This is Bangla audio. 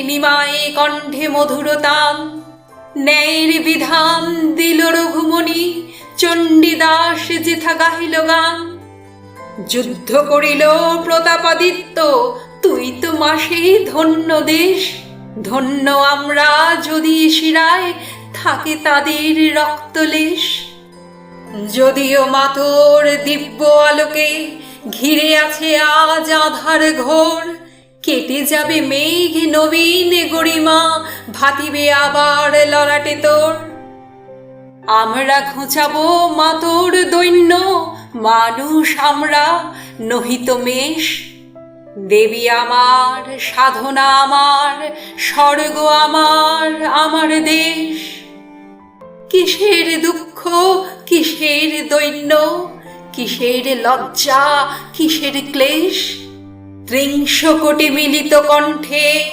নিমায়ে কণ্ঠে মধুরতাম, ন্যায়ের বিধান দিল রঘুমণি, চণ্ডীদাস যেথা গাহিল গান। যুদ্ধ করিল প্রতাপাদিত্য, তুই তো মাসে ধন্য দেশ। ধন্য আমরা যদি শিরায় থাকে তাদের রক্তলেশ। যদিও মাতর দিব্য আলোকে ঘিরে আছে আজ আধার ঘোর, কেটে যাবে মেঘ নবীন গরিমা, ভাতিবে আবার ললাটে তোর। আমরা ঘুচাবো মাতর দৈন্য, মানুষ আমরা নহিত মেষ। দেবী আমার, সাধনা আমার, স্বর্গ আমার, আমার দেশ। কিসের দুঃখ, কিসের দৈন্য, কিসের লজ্জা, কিসের ক্লেশ? ৩০ কোটি মিলিত কণ্ঠে